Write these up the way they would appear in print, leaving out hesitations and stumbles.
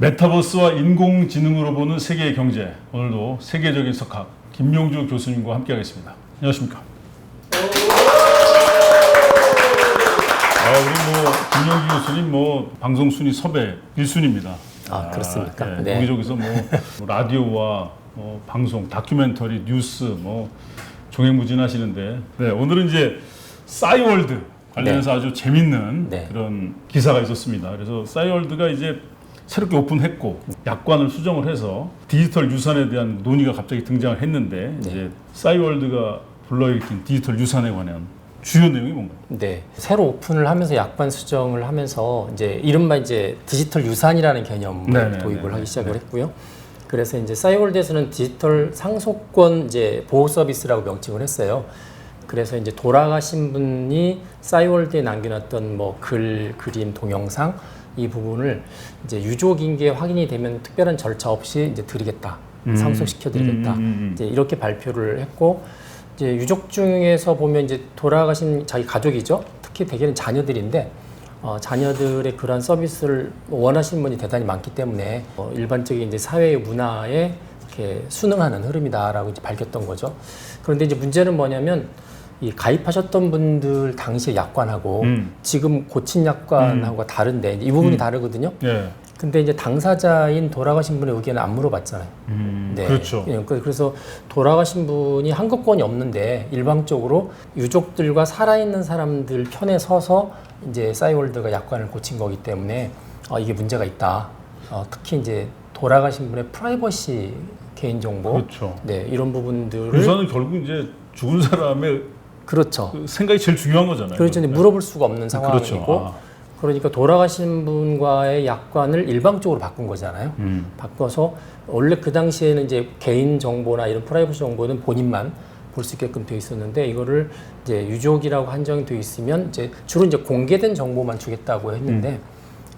메타버스와 인공지능으로 보는 세계의 경제. 오늘도 세계적인 석학 김명주 교수님과 함께하겠습니다. 안녕하십니까? 우리 김명주 교수님 방송 순위 섭외 1순위입니다. 그렇습니까? 네. 여기저기서 라디오와 방송, 다큐멘터리, 뉴스 종횡무진하시는데, 네, 오늘은 이제 싸이월드 관련해서 아주 재밌는 그런 기사가 있었습니다. 그래서 싸이월드가 이제 새롭게 오픈했고 약관을 수정을 해서 디지털 유산에 대한 논의가 갑자기 등장을 했는데 이제 싸이월드가 불러일으킨 디지털 유산에 관한 주요 내용이 뭔가요? 네, 새로 오픈을 하면서 약관 수정을 하면서 이제 이른바 이제 디지털 유산이라는 개념을 도입을 하기 시작을 했고요. 그래서 이제 싸이월드에서는 디지털 상속권 이제 보호 서비스라고 명칭을 했어요. 그래서 이제 돌아가신 분이 싸이월드에 남겨놨던 글, 그림, 동영상 이 부분을 이제 유족인게 확인이 되면 특별한 절차 없이 이제 드리겠다, 상속시켜 드리겠다, 이제 이렇게 발표를 했고, 이제 유족 중에서 보면 이제 돌아가신 자기 가족이죠. 특히 대개는 자녀들인데, 자녀들의 그러한 서비스를 원하시는 분이 대단히 많기 때문에 일반적인 이제 사회의 문화에 이렇게 순응하는 흐름이다라고 이제 밝혔던 거죠. 그런데 이제 문제는 뭐냐면 이 가입하셨던 분들 당시의 약관하고 지금 고친 약관하고 다른데 이 부분이 다르거든요. 근데 이제 당사자인 돌아가신 분의 의견을 안 물어봤잖아요. 네. 그렇죠. 그래서 돌아가신 분이 항거권이 없는데 일방적으로 유족들과 살아있는 사람들 편에 서서 이제 싸이월드가 약관을 고친 거기 때문에 이게 문제가 있다. 특히 이제 돌아가신 분의 프라이버시 개인정보, 그렇죠. 네, 이런 부분들을 유산은 결국 이제 죽은 사람의 그렇죠. 그 생각이 제일 중요한 거잖아요. 그렇죠. 물어볼 수가 없는 상황이고, 그렇죠. 그러니까 돌아가신 분과의 약관을 일방적으로 바꾼 거잖아요. 바꿔서 원래 그 당시에는 이제 개인 정보나 이런 프라이버시 정보는 본인만 볼 수 있게끔 되어 있었는데 이거를 이제 유족이라고 한정이 되어 있으면 이제 주로 이제 공개된 정보만 주겠다고 했는데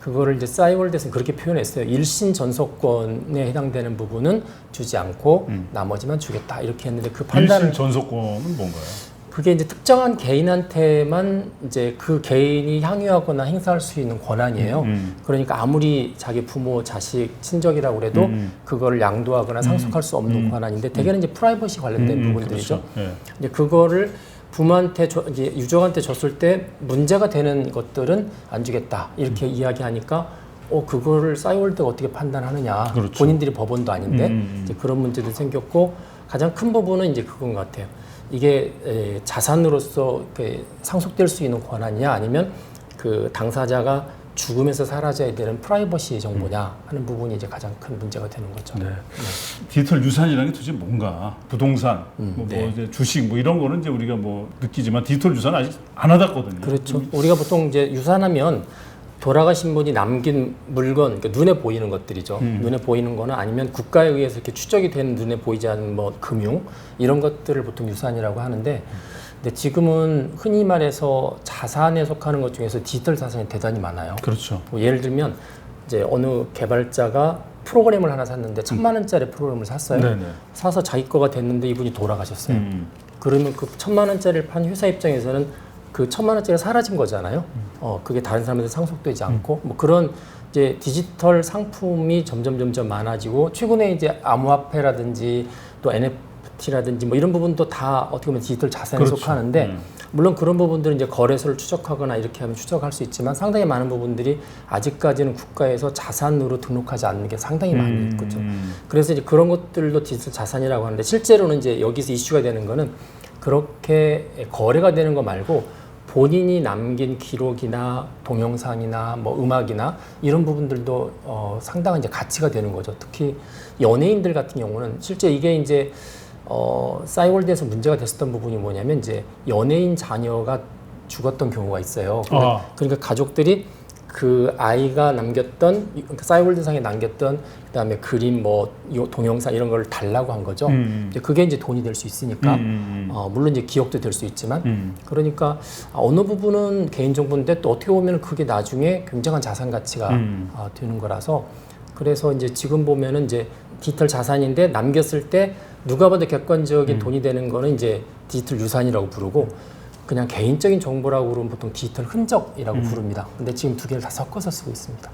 그거를 이제 싸이월드에서는 그렇게 표현했어요. 일신 전속권에 해당되는 부분은 주지 않고 나머지만 주겠다 이렇게 했는데 그 판단을 일신 전속권은 뭔가요? 그게 이제 특정한 개인한테만 이제 그 개인이 향유하거나 행사할 수 있는 권한이에요. 그러니까 아무리 자기 부모, 자식, 친족이라고 그래도 그거를 양도하거나 상속할 수 없는 권한인데 대개는 이제 프라이버시 관련된 부분들이죠. 그렇죠. 이제 그거를 부모한테 이제 유족한테 줬을 때 문제가 되는 것들은 안 주겠다 이렇게 이야기하니까 그거를 싸이월드가 어떻게 판단하느냐. 그렇죠. 본인들이 법원도 아닌데 이제 그런 문제도 생겼고 가장 큰 부분은 이제 그건 것 같아요. 이게 자산으로서 상속될 수 있는 권한이냐 아니면 그 당사자가 죽으면서 사라져야 되는 프라이버시 정보냐 하는 부분이 이제 가장 큰 문제가 되는 거죠. 네. 디지털 유산이라는 게 도대체 뭔가? 부동산, 이제 주식 이런 거는 이제 우리가 느끼지만 디지털 유산은 아직 안 와닿거든요. 그렇죠. 우리가 보통 이제 유산하면 돌아가신 분이 남긴 물건, 그러니까 눈에 보이는 것들이죠. 눈에 보이는 거나 아니면 국가에 의해서 이렇게 추적이 되는 눈에 보이지 않는 금융 이런 것들을 보통 유산이라고 하는데, 근데 지금은 흔히 말해서 자산에 속하는 것 중에서 디지털 자산이 대단히 많아요. 그렇죠. 예를 들면 이제 어느 개발자가 프로그램을 하나 샀는데 1,000만 원짜리 프로그램을 샀어요. 네네. 사서 자기 거가 됐는데 이분이 돌아가셨어요. 그러면 그 1,000만 원짜리를 판 회사 입장에서는 그 1,000만 원짜리가 사라진 거잖아요. 그게 다른 사람한테 상속되지 않고 그런 이제 디지털 상품이 점점 많아지고 최근에 이제 암호화폐라든지 또 NFT라든지 이런 부분도 다 어떻게 보면 디지털 자산에 그렇죠. 속하는데 물론 그런 부분들은 이제 거래소를 추적하거나 이렇게 하면 추적할 수 있지만 상당히 많은 부분들이 아직까지는 국가에서 자산으로 등록하지 않는 게 상당히 많이 있거든요. 그래서 이제 그런 것들도 디지털 자산이라고 하는데 실제로는 이제 여기서 이슈가 되는 거는 그렇게 거래가 되는 거 말고 본인이 남긴 기록이나 동영상이나 음악이나 이런 부분들도 상당한 이제 가치가 되는 거죠. 특히 연예인들 같은 경우는 실제 이게 이제 싸이월드에서 문제가 됐었던 부분이 뭐냐면 이제 연예인 자녀가 죽었던 경우가 있어요. 그러니까 가족들이 그 아이가 남겼던 싸이월드상에 남겼던 그다음에 그림 동영상 이런 걸 달라고 한 거죠. 이제 그게 이제 돈이 될 수 있으니까 물론 이제 기억도 될 수 있지만 그러니까 어느 부분은 개인 정보인데 또 어떻게 보면 그게 나중에 굉장한 자산 가치가 되는 거라서 그래서 이제 지금 보면은 이제 디지털 자산인데 남겼을 때 누가 봐도 객관적인 돈이 되는 거는 이제 디지털 유산이라고 부르고 그냥 개인적인 정보라고 그러면 보통 디지털 흔적이라고 부릅니다. 근데 지금 두 개를 다 섞어서 쓰고 있습니다.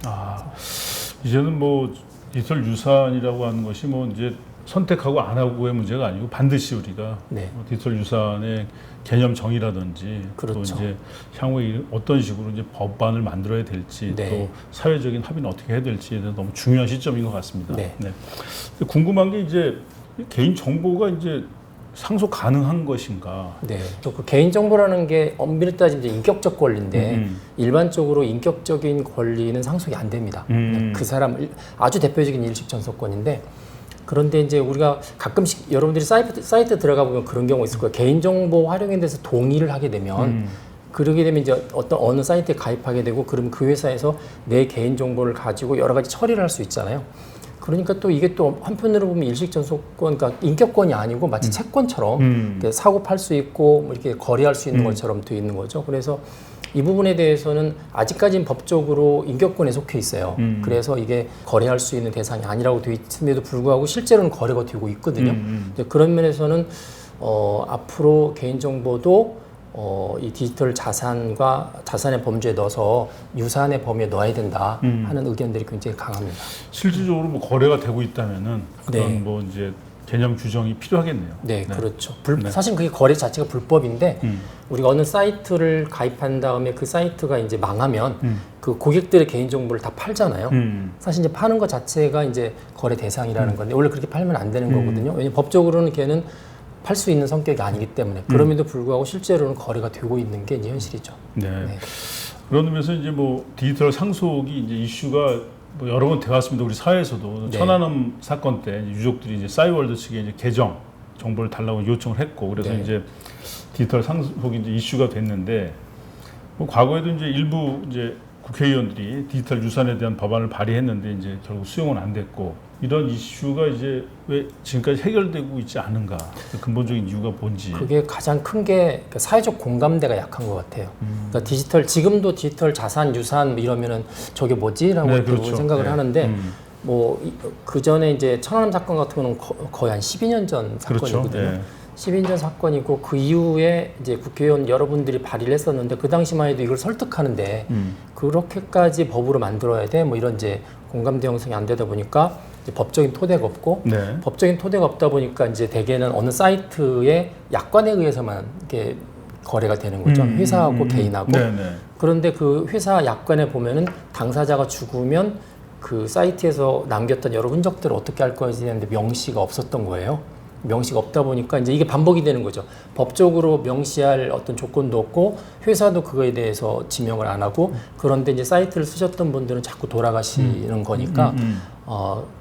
이제는 뭐 디지털 유산이라고 하는 것이 뭐 이제 선택하고 안 하고의 문제가 아니고 반드시 우리가 네. 디지털 유산의 개념 정의라든지 그렇죠. 또 이제 향후에 어떤 식으로 이제 법안을 만들어야 될지 네. 또 사회적인 합의는 어떻게 해야 될지에 대해서 너무 중요한 시점인 것 같습니다. 네. 네. 궁금한 게 이제 개인 정보가 이제 상속 가능한 것인가? 네. 그 개인정보라는 게 엄밀히 따지면 이제 인격적 권리인데 일반적으로 인격적인 권리는 상속이 안 됩니다. 그 사람 아주 대표적인 일식 전속권인데 그런데 이제 우리가 가끔씩 여러분들이 사이트 들어가 보면 그런 경우 있을 거예요. 개인정보 활용에 대해서 동의를 하게 되면 그러게 되면 이제 어느 사이트에 가입하게 되고 그러면 그 회사에서 내 개인정보를 가지고 여러 가지 처리를 할 수 있잖아요. 그러니까 또 이게 또 한편으로 보면 일식전속권, 그러니까 인격권이 아니고 마치 채권처럼 이렇게 사고 팔 수 있고 뭐 이렇게 거래할 수 있는 것처럼 돼 있는 거죠. 그래서 이 부분에 대해서는 아직까지는 법적으로 인격권에 속해 있어요. 그래서 이게 거래할 수 있는 대상이 아니라고 되어 있음에도 불구하고 실제로는 거래가 되고 있거든요. 그런 면에서는 앞으로 개인정보도 이 디지털 자산과 자산의 범주에 넣어서 유산의 범위에 넣어야 된다 하는 의견들이 굉장히 강합니다. 실질적으로 뭐 거래가 되고 있다면은 그런 네. 뭐 이제 개념 규정이 필요하겠네요. 네, 그렇죠. 네. 사실 그게 거래 자체가 불법인데 우리가 어느 사이트를 가입한 다음에 그 사이트가 이제 망하면 그 고객들의 개인 정보를 다 팔잖아요. 사실 이제 파는 것 자체가 이제 거래 대상이라는 건데 원래 그렇게 팔면 안 되는 거거든요. 왜냐면 법적으로는 걔는 팔 수 있는 성격이 아니기 때문에 그럼에도 불구하고 실제로는 거래가 되고 있는 게 이제 현실이죠. 네. 네. 그런 의미에서 이제 뭐 디지털 상속이 이제 이슈가 뭐 여러 번 되었습니다. 우리 사회에서도 네. 천안함 사건 때 유족들이 이제 싸이월드 측에 이제 계정 정보를 달라고 요청을 했고 그래서 네. 이제 디지털 상속이 이제 이슈가 됐는데 뭐 과거에도 이제 일부 이제 국회의원들이 디지털 유산에 대한 법안을 발의했는데 이제 결국 수용은 안 됐고 이런 이슈가 이제 왜 지금까지 해결되고 있지 않은가? 그 근본적인 이유가 뭔지. 그게 가장 큰 게 사회적 공감대가 약한 것 같아요. 그러니까 지금도 디지털 자산, 유산 이러면은 저게 뭐지라고 네, 대부분 그렇죠. 생각을 네. 하는데 뭐 그 전에 이제 천안함 사건 같은 경우는 거의 한 12년 전 그렇죠. 사건이거든요. 네. 12년 전 사건이고 그 이후에 이제 국회의원 여러분들이 발의를 했었는데 그 당시만 해도 이걸 설득하는데 그렇게까지 법으로 만들어야 돼? 뭐 이런 이제 공감대 형성이 안 되다 보니까 이제 법적인 토대가 없고 네. 법적인 토대가 없다 보니까 이제 대개는 어느 사이트의 약관에 의해서만 이렇게 거래가 되는 거죠. 회사하고 개인하고. 네네. 그런데 그 회사 약관에 보면은 당사자가 죽으면 그 사이트에서 남겼던 여러 흔적들을 어떻게 할 것인지 했는데 명시가 없었던 거예요. 명시가 없다 보니까 이제 이게 반복이 되는 거죠. 법적으로 명시할 어떤 조건도 없고 회사도 그거에 대해서 지명을 안 하고 그런데 이제 사이트를 쓰셨던 분들은 자꾸 돌아가시는 거니까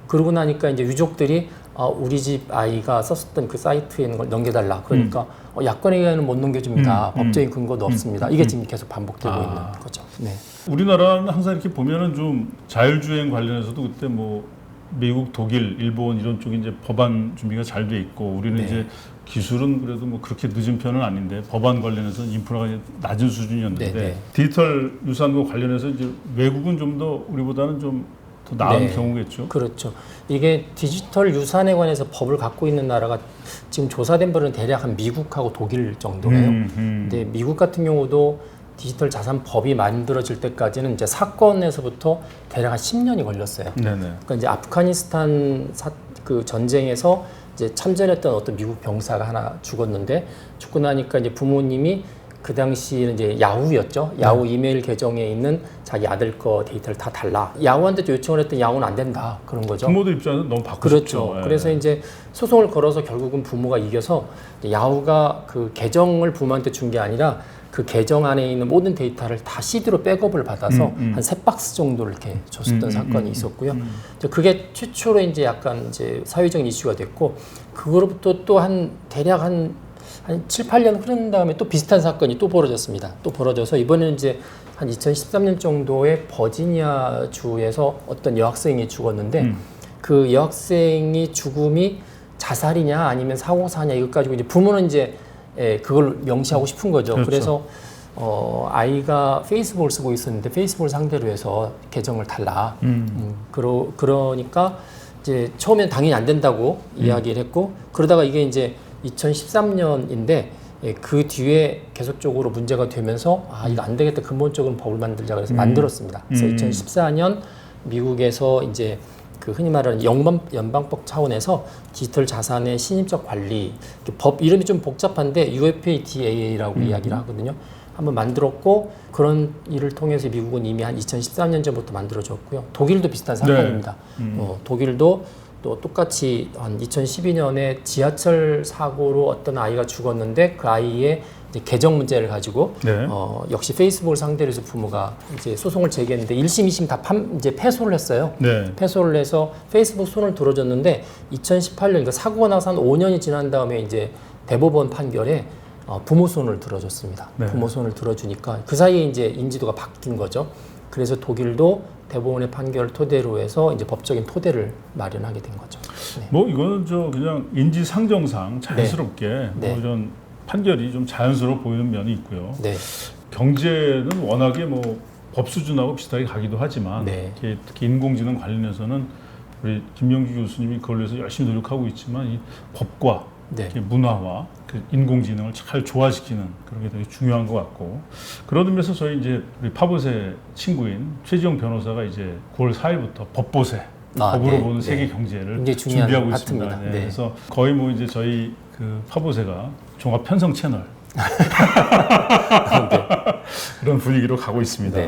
그러고 나니까 이제 유족들이 우리 집 아이가 썼었던 그 사이트에 있는 걸 넘겨달라. 그러니까 약관에 의해는 못 넘겨줍니다. 법적인 근거도 없습니다. 이게 지금 계속 반복되고 있는 거죠. 네. 우리나라는 항상 이렇게 보면은 좀 자율주행 관련해서도 그때 뭐 미국, 독일, 일본 이런 쪽이 이제 법안 준비가 잘 돼 있고 우리는 네. 이제 기술은 그래도 뭐 그렇게 늦은 편은 아닌데 법안 관련해서는 인프라가 이제 낮은 수준이었는데 네, 네. 디지털 유산과 관련해서 이제 외국은 좀 더 우리보다는 좀 더 나은 네. 경우겠죠. 그렇죠. 이게 디지털 유산에 관해서 법을 갖고 있는 나라가 지금 조사된 바는 대략 한 미국하고 독일 정도예요. 근데 미국 같은 경우도 디지털 자산 법이 만들어질 때까지는 이제 사건에서부터 대략 한 10년이 걸렸어요. 네네. 그러니까 이제 아프가니스탄 그 전쟁에서 이제 참전했던 어떤 미국 병사가 하나 죽었는데 죽고 나니까 이제 부모님이 그 당시에는 이제 야후였죠. 야후 이메일 계정에 있는 자기 아들 거 데이터를 다 달라. 야후한테 요청을 했더니 야후는 안 된다. 그런 거죠. 부모들 입장에서 너무 받고 그렇죠. 싶죠. 예. 그래서 이제 소송을 걸어서 결국은 부모가 이겨서 야후가 그 계정을 부모한테 준 게 아니라 그 계정 안에 있는 모든 데이터를 다 CD로 백업을 받아서 한 3박스 정도를 이렇게 줬었던 사건이 있었고요. 이제 그게 최초로 이제 약간 이제 사회적인 이슈가 됐고 그거로부터 또 대략 한 7, 8년 흐른 다음에 또 비슷한 사건이 또 벌어졌습니다. 또 벌어져서 이번에는 이제 한 2013년 정도에 버지니아 주에서 어떤 여학생이 죽었는데 그 여학생이 죽음이 자살이냐 아니면 사고사냐 이것 가지고 이제 부모는 이제 그걸 명시하고 싶은 거죠. 그렇죠. 그래서 아이가 페이스북을 쓰고 있었는데 페이스북을 상대로 해서 계정을 달라. 그러니까 이제 처음엔 당연히 안 된다고 이야기를 했고 그러다가 이게 이제 2013년인데 그 뒤에 계속적으로 문제가 되면서 이거 안 되겠다 근본적으로 법을 만들자 그래서 만들었습니다. 그래서 2014년 미국에서 이제 그 흔히 말하는 연방법 차원에서 디지털 자산의 신입적 관리 법 이름이 좀 복잡한데 UFADAA라고 이야기를 하거든요. 한번 만들었고 그런 일을 통해서 미국은 이미 한 2013년 전부터 만들어졌고요. 독일도 비슷한 사건입니다. 독일도 또 똑같이 한 2012년에 지하철 사고로 어떤 아이가 죽었는데 그 아이의 이제 계정 문제를 가지고 역시 페이스북을 상대로 해서 부모가 이제 소송을 제기했는데 1심, 2심 다 이제 패소를 했어요. 패소를 해서 페이스북 손을 들어줬는데 2018년 그러니까 사고가 나서 한 5년이 지난 다음에 이제 대법원 판결에 부모 손을 들어줬습니다. 부모 손을 들어주니까 그 사이에 이제 인지도가 바뀐 거죠. 그래서 독일도 대법원의 판결을 토대로 해서 이제 법적인 토대를 마련하게 된 거죠. 뭐 이거는 그냥 인지상정상 자연스럽게 뭐 이런 판결이 좀 자연스러워 보이는 면이 있고요. 경제는 워낙에 뭐 법 수준하고 비슷하게 가기도 하지만 특히 인공지능 관련해서는 우리 김명주 교수님이 그걸 위해서 열심히 노력하고 있지만 이 법과 문화와 그 인공지능을 잘 조화시키는 그런 게 되게 중요한 것 같고 그런 의미에서 저희 이제 우리 파봇의 친구인 최지영 변호사가 이제 9월 4일부터 법보세 법으로 보는 세계 경제를 준비하고 있습니다. 그래서 거의 뭐 이제 저희 그 파봇세가 종합 편성 채널 그런 분위기로 가고 있습니다.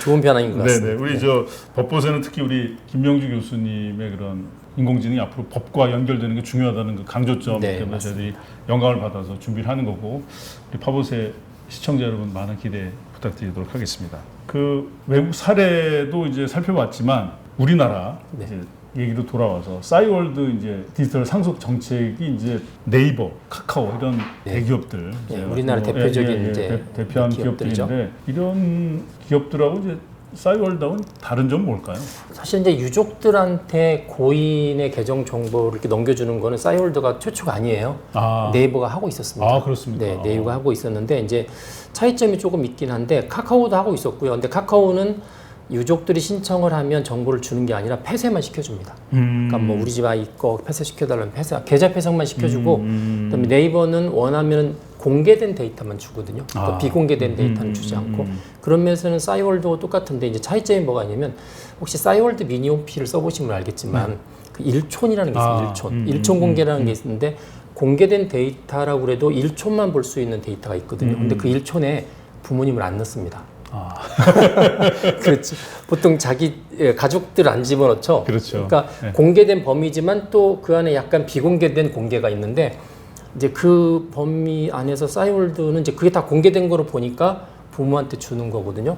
좋은 변화인 것 같습니다. 우리 저 법보세는 특히 우리 김명주 교수님의 그런 인공지능이 앞으로 법과 연결되는 게 중요하다는 그 강조점 때문에 저희들이 영감을 받아서 준비를 하는 거고 우리 파봇의 시청자 여러분 많은 기대 부탁드리도록 하겠습니다. 그 외국 사례도 이제 살펴봤지만 우리나라 이제 얘기로 돌아와서 싸이월드 이제 디지털 상속 정책이 이제 네이버, 카카오 이런 대기업들 우리나라 대표적인 이제 대표한 기업들인데 이런 기업들하고 이제 싸이월드하고는 다른 점은 뭘까요? 사실 이제 유족들한테 고인의 계정 정보를 이렇게 넘겨주는 거는 싸이월드가 최초가 아니에요. 네이버가 하고 있었습니다. 그렇습니까? 네이버가 하고 있었는데 이제 차이점이 조금 있긴 한데 카카오도 하고 있었고요. 근데 카카오는 유족들이 신청을 하면 정보를 주는 게 아니라 폐쇄만 시켜줍니다. 그러니까 뭐 우리 집 아이 거 폐쇄시켜달라면 계좌 폐쇄만 시켜주고 그다음에 네이버는 원하면 공개된 데이터만 주거든요. 그러니까 비공개된 데이터는 주지 않고 그런 면에서는 싸이월드와 똑같은데 이제 차이점이 뭐가 있냐면 혹시 싸이월드 미니홈피를 써보시면 알겠지만 그 일촌이라는 게 있어요. 일촌 공개라는 게 있는데 공개된 데이터라고 그래도 1촌만 볼 수 있는 데이터가 있거든요. 근데 그 1촌에 부모님을 안 넣습니다. 그렇지. 보통 자기 가족들 안 집어넣죠. 그러니까 공개된 범위지만 또 그 안에 약간 비공개된 공개가 있는데 이제 그 범위 안에서 싸이월드는 이제 그게 다 공개된 거로 보니까 부모한테 주는 거거든요.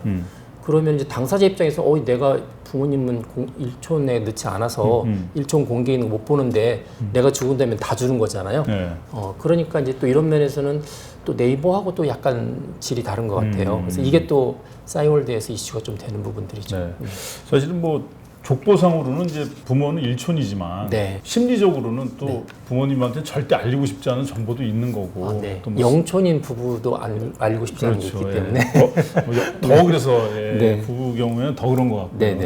그러면 이제 당사자 입장에서 내가 부모님은 일촌에 넣지 않아서 일촌 공개 있는 거 못 보는데 내가 죽은다면 다 주는 거잖아요. 그러니까 이제 또 이런 면에서는 또 네이버하고 또 약간 질이 다른 것 같아요. 그래서 이게 또 싸이월드에서 이슈가 좀 되는 부분들이죠. 사실은 뭐 족보상으로는 이제 부모는 일촌이지만 심리적으로는 또 부모님한테 절대 알리고 싶지 않은 정보도 있는 거고 또 뭐 영촌인 부부도 알리고 싶지 않은 게 있기 때문에 더 그래서 부부 경우에는 더 그런 것 같고요.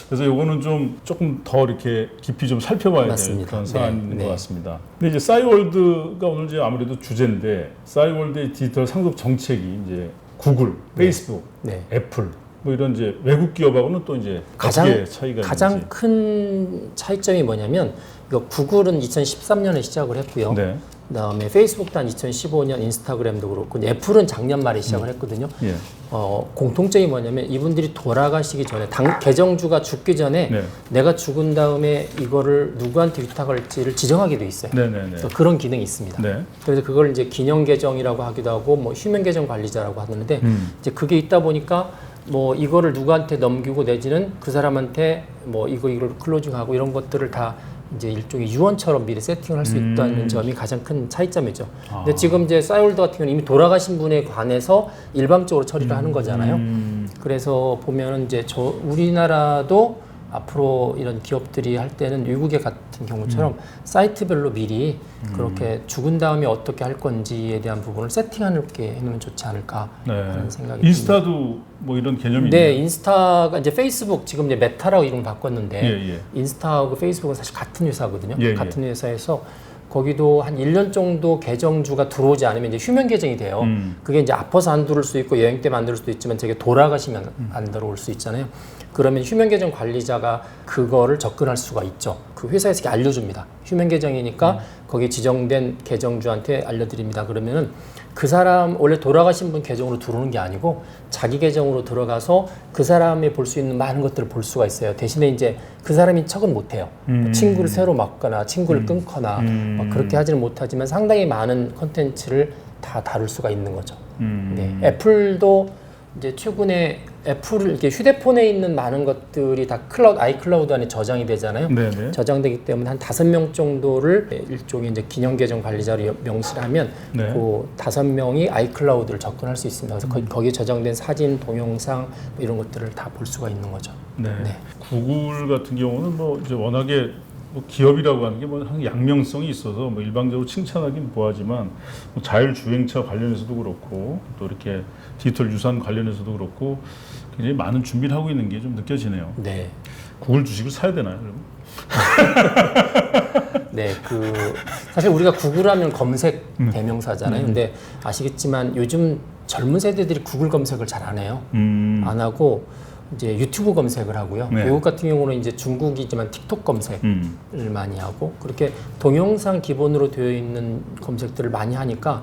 그래서 요거는 좀 조금 더 이렇게 깊이 좀 살펴봐야 될 그런 사안인 것 같습니다. 근데 이제 싸이월드가 오늘 이제 아무래도 주제인데 싸이월드의 디지털 상속 정책이 이제 구글, 페이스북, 애플 뭐 이런 이제 외국 기업하고는 또 이제 가장 큰 차이점이 뭐냐면 이거 구글은 2013년에 시작을 했고요. 그다음에 페이스북도 한 2015년, 인스타그램도 그렇고 애플은 작년 말에 시작을 했거든요. 공통점이 뭐냐면 이분들이 돌아가시기 전에 계정주가 죽기 전에 내가 죽은 다음에 이거를 누구한테 위탁할지를 지정하게 돼 있어요. 그래서 그런 기능이 있습니다. 그래서 그걸 이제 기념 계정이라고 하기도 하고 뭐 휴면 계정 관리자라고 하는데 이제 그게 있다 보니까 뭐 이거를 누구한테 넘기고 내지는 그 사람한테 뭐 이걸 클로징하고 이런 것들을 다 이제 일종의 유언처럼 미리 세팅을 할 수 있다는 점이 가장 큰 차이점이죠. 근데 지금 이제 싸이월드 같은 경우는 이미 돌아가신 분에 관해서 일방적으로 처리를 하는 거잖아요. 그래서 보면은 이제 우리나라도 앞으로 이런 기업들이 할 때는 외국의 같은 경우처럼 사이트별로 미리 그렇게 죽은 다음에 어떻게 할 건지에 대한 부분을 세팅하게 해놓으면 좋지 않을까 하는 생각이 인스타도 듭니다. 뭐 이런 개념이 있나요? 인스타가 이제 페이스북 지금 이제 메타라고 이름 바꿨는데 인스타하고 페이스북은 사실 같은 회사거든요. 같은 회사에서 거기도 한 1년 정도 계정주가 들어오지 않으면 이제 휴면 계정이 돼요. 그게 이제 아파서 안 들어올 수 있고 여행 때문에 안 들어올 수도 있지만 되게 돌아가시면 안 들어올 수 있잖아요. 그러면 휴면 계정 관리자가 그거를 접근할 수가 있죠. 그 회사에서 이렇게 알려줍니다. 휴면 계정이니까 거기에 지정된 계정주한테 알려드립니다. 그러면은 그 사람 원래 돌아가신 분 계정으로 들어오는 게 아니고 자기 계정으로 들어가서 그 사람이 볼 수 있는 많은 것들을 볼 수가 있어요. 대신에 이제 그 사람이 척은 못해요. 친구를 새로 막거나 친구를 끊거나 막 그렇게 하지는 못하지만 상당히 많은 컨텐츠를 다 다룰 수가 있는 거죠. 네. 애플도 이제 최근에 애플을 이렇게 휴대폰에 있는 많은 것들이 다 아이클라우드 안에 저장이 되잖아요. 네네. 저장되기 때문에 한 5명 정도를 일종의 이제 기념 계정 관리자로 명시하면 네. 그 5명이 아이클라우드를 접근할 수 있습니다. 그래서 거기에 저장된 사진, 동영상 뭐 이런 것들을 다 볼 수가 있는 거죠. 네. 네. 구글 같은 경우는 뭐 이제 워낙에 뭐 기업이라고 하는 게 뭐 양명성이 있어서 뭐 일방적으로 칭찬하긴 뭐하지만 뭐 자율주행차 관련해서도 그렇고 또 이렇게 디지털 유산 관련해서도 그렇고 굉장히 많은 준비를 하고 있는 게 좀 느껴지네요. 네. 구글 주식을 사야 되나요, 여러분? 네, 사실 우리가 구글하면 검색 대명사잖아요. 근데 아시겠지만 요즘 젊은 세대들이 구글 검색을 잘 안 해요. 안 하고 이제 유튜브 검색을 하고요. 네. 외국 같은 경우는 이제 중국이지만 틱톡 검색을 많이 하고 그렇게 동영상 기본으로 되어 있는 검색들을 많이 하니까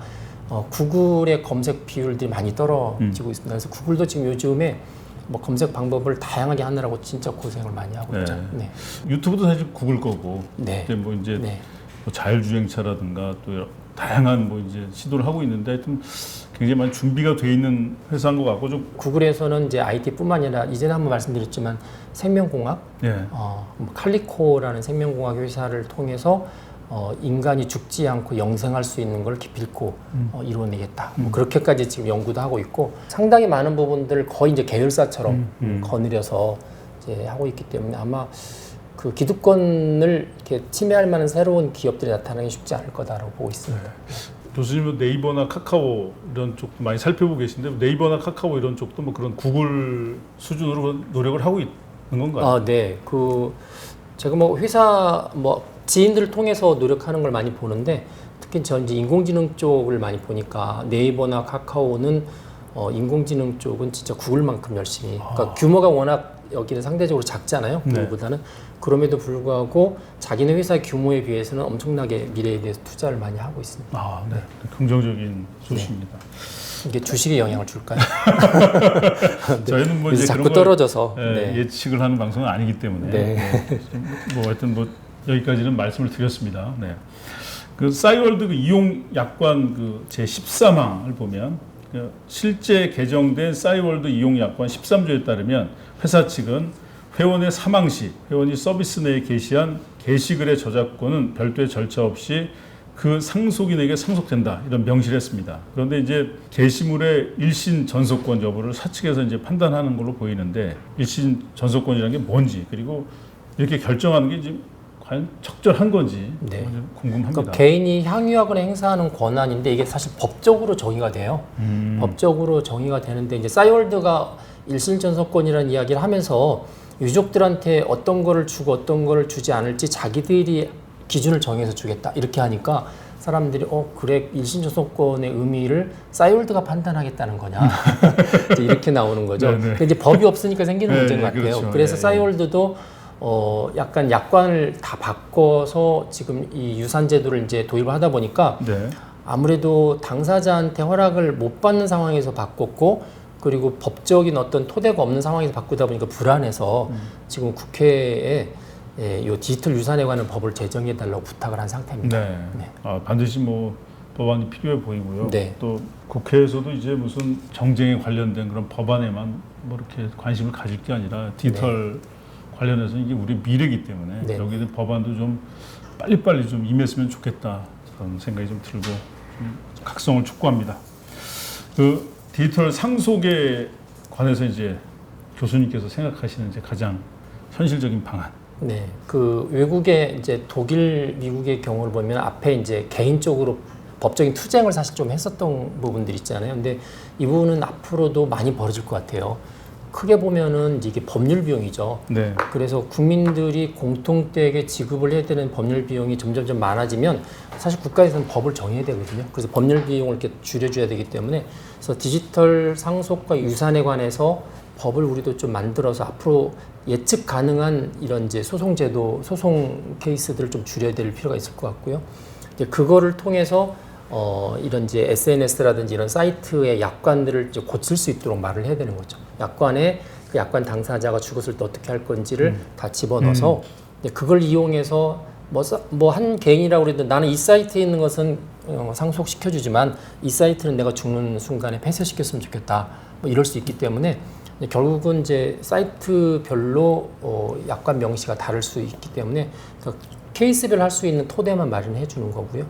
구글의 검색 비율들이 많이 떨어지고 있습니다. 그래서 구글도 지금 요즘에 뭐 검색 방법을 다양하게 하느라고 진짜 고생을 많이 하고 있죠. 네. 유튜브도 사실 구글 거고, 네. 그때 뭐 이제 네. 뭐 자율주행차라든가 또 다양한 뭐 이제 시도를 하고 있는데 하여튼 굉장히 많이 준비가 돼 있는 회사인 것 같고 좀 구글에서는 이제 IT뿐만 아니라 이전에 한번 말씀드렸지만 생명공학, 뭐 칼리코라는 생명공학 회사를 통해서 인간이 죽지 않고 영생할 수 있는 걸 기필코 이루어내겠다. 뭐 그렇게까지 지금 연구도 하고 있고 상당히 많은 부분들을 거의 이제 계열사처럼 거느려서 이제 하고 있기 때문에 아마 그 기득권을 이렇게 침해할 만한 새로운 기업들이 나타나기 쉽지 않을 거다라고 보고 있습니다. 교수님은 네이버나 카카오 이런 쪽도 많이 살펴보고 계신데 네이버나 카카오 이런 쪽도 뭐 그런 구글 수준으로 노력을 하고 있는 건가요? 네. 제가 뭐 회사 지인들을 통해서 노력하는 걸 많이 보는데 특히 전 이제 인공지능 쪽을 많이 보니까 네이버나 카카오는 인공지능 쪽은 진짜 구글만큼 열심히 그러니까 규모가 워낙 여기는 상대적으로 작잖아요. 구글보다는. 그럼에도 불구하고 자기네 회사의 규모에 비해서는 엄청나게 미래에 대해서 투자를 많이 하고 있습니다. 네. 긍정적인 소식입니다. 이게 주식에 영향을 줄까요? 저희는 뭐 이제 자꾸 그런 떨어져서 예측을 하는 방송은 아니기 때문에 뭐 하여튼 뭐 여기까지는 말씀을 드렸습니다. 네. 그 싸이월드 그 이용 약관 그 제 13항을 보면 실제 개정된 싸이월드 이용 약관 13조에 따르면 회사 측은 회원의 사망 시 회원이 서비스 내에 게시한 게시글의 저작권은 별도의 절차 없이 그 상속인에게 상속된다 이런 명시를 했습니다. 그런데 이제 게시물의 일신 전속권 여부를 사측에서 이제 판단하는 걸로 보이는데 일신 전속권이라는 게 뭔지 그리고 이렇게 결정하는 게 지금 과연 적절한 건지 궁금합니다. 그러니까 개인이 향유하거나 행사하는 권한인데 이게 사실 법적으로 정의가 돼요. 법적으로 정의가 되는데 이제 싸이월드가 일신 전속권이라는 이야기를 하면서 유족들한테 어떤 거를 주고 어떤 거를 주지 않을지 자기들이 기준을 정해서 주겠다 이렇게 하니까 사람들이 그래 일신전속권의 의미를 싸이월드가 판단하겠다는 거냐 이렇게 나오는 거죠. 근데 이제 법이 없으니까 생기는 문제인 것 같아요. 그렇죠. 그래서 싸이월드도 약간 약관을 다 바꿔서 지금 이 유산제도를 이제 도입을 하다 보니까 아무래도 당사자한테 허락을 못 받는 상황에서 바꿨고 그리고 법적인 어떤 토대가 없는 상황에서 바꾸다 보니까 불안해서 지금 국회에 요 디지털 유산에 관한 법을 제정해 달라고 부탁을 한 상태입니다. 반드시 뭐 법안이 필요해 보이고요. 또 국회에서도 이제 무슨 정쟁에 관련된 그런 법안에만 뭐 이렇게 관심을 가질 게 아니라 디지털 관련해서 이게 우리 미래이기 때문에 여기에 법안도 좀 빨리빨리 좀 임했으면 좋겠다 그런 생각이 좀 들고 좀 각성을 촉구합니다. 그 디지털 상속에 관해서 이제 교수님께서 생각하시는 이제 가장 현실적인 방안. 그 외국의 이제 독일, 미국의 경우를 보면 앞에 이제 개인적으로 법적인 투쟁을 사실 좀 했었던 부분들이 있잖아요. 근데 이 부분은 앞으로도 많이 벌어질 것 같아요. 크게 보면은 이게 법률 비용이죠. 네. 그래서 국민들이 공통되게 지급을 해야 되는 법률 비용이 점점 많아지면 사실 국가에서는 법을 정해야 되거든요. 그래서 법률 비용을 이렇게 줄여줘야 되기 때문에 그래서 디지털 상속과 유산에 관해서 법을 우리도 좀 만들어서 앞으로 예측 가능한 이런 이제 소송제도, 소송 케이스들을 좀 줄여야 될 필요가 있을 것 같고요. 이제 그거를 통해서 이런 이제 SNS라든지 이런 사이트의 약관들을 이제 고칠 수 있도록 말을 해야 되는 거죠. 약관에 그 약관 당사자가 죽었을 때 어떻게 할 건지를 다 집어넣어서 그걸 이용해서 뭐 한 개인이라고 그래도 나는 이 사이트에 있는 것은 상속시켜주지만 이 사이트는 내가 죽는 순간에 폐쇄시켰으면 좋겠다. 뭐 이럴 수 있기 때문에 결국은 이제 사이트별로 약관 명시가 다를 수 있기 때문에 그러니까 케이스별 할 수 있는 토대만 마련해 주는 거고요.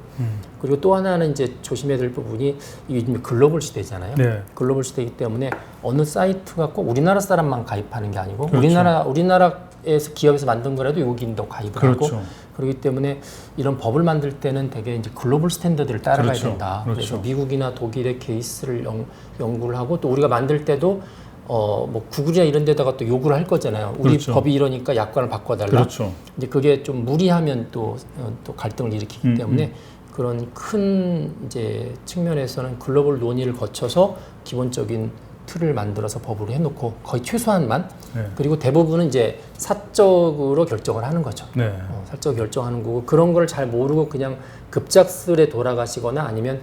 그리고 또 하나는 이제 조심해야 될 부분이 이게 글로벌 시대잖아요. 네. 글로벌 시대이기 때문에 어느 사이트가 꼭 우리나라 사람만 가입하는 게 아니고 그렇죠. 우리나라에서 기업에서 만든 거라도 여기도 가입을 그렇죠. 하고 그렇기 때문에 이런 법을 만들 때는 되게 이제 글로벌 스탠더드를 따라가야 그렇죠. 된다. 그렇죠. 그래서 미국이나 독일의 케이스를 연구를 하고 또 우리가 만들 때도 뭐 구글이나 이런 데다가 또 요구를 할 거잖아요. 우리 그렇죠. 법이 이러니까 약관을 바꿔달라. 그렇죠. 이제 그게 좀 무리하면 또 갈등을 일으키기 때문에 그런 큰 이제 측면에서는 글로벌 논의를 거쳐서 기본적인 틀을 만들어서 법으로 해놓고 거의 최소한만 네. 그리고 대부분은 이제 사적으로 결정을 하는 거죠. 네. 사적 결정하는 거고 그런 걸 잘 모르고 그냥 급작스레 돌아가시거나 아니면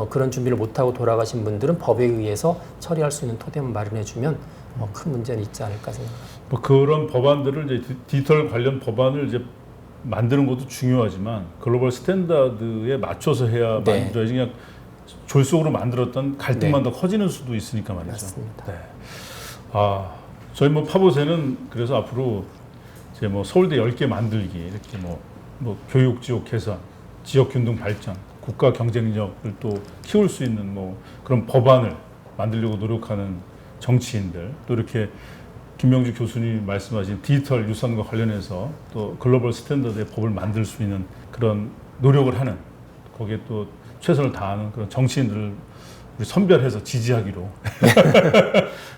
그런 준비를 못하고 돌아가신 분들은 법에 의해서 처리할 수 있는 토대만 마련해주면 큰 문제는 있지 않을까 생각합니다. 뭐 그런 법안들을 이제 디지털 관련 법안을 이제 만드는 것도 중요하지만 글로벌 스탠다드에 맞춰서 해야 네. 만들어야지 그냥 졸속으로 만들었던 갈등만 더 커지는 수도 있으니까 말이죠. 맞습니다. 네. 저희 뭐 파보세는 그래서 앞으로 이제 뭐 서울대 10개 만들기 이렇게 뭐 교육 지역 개선, 지역 균등 발전, 국가 경쟁력을 또 키울 수 있는 뭐 그런 법안을 만들려고 노력하는 정치인들 또 이렇게 김명주 교수님이 말씀하신 디지털 유산과 관련해서 또 글로벌 스탠더드의 법을 만들 수 있는 그런 노력을 하는 거기에 또 최선을 다하는 그런 정치인들을 우리 선별해서 지지하기로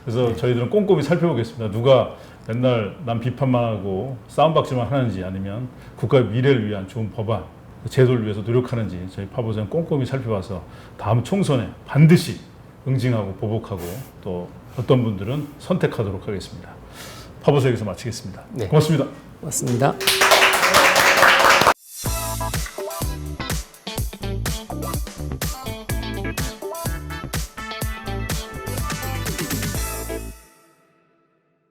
그래서 저희들은 꼼꼼히 살펴보겠습니다. 누가 맨날 남 비판만 하고 싸움박질만 하는지 아니면 국가의 미래를 위한 좋은 법안 제도를 위해서 노력하는지 저희 파보세는 꼼꼼히 살펴봐서 다음 총선에 반드시 응징하고 보복하고 또 어떤 분들은 선택하도록 하겠습니다. 파보세에서 마치겠습니다. 네. 고맙습니다. 고맙습니다.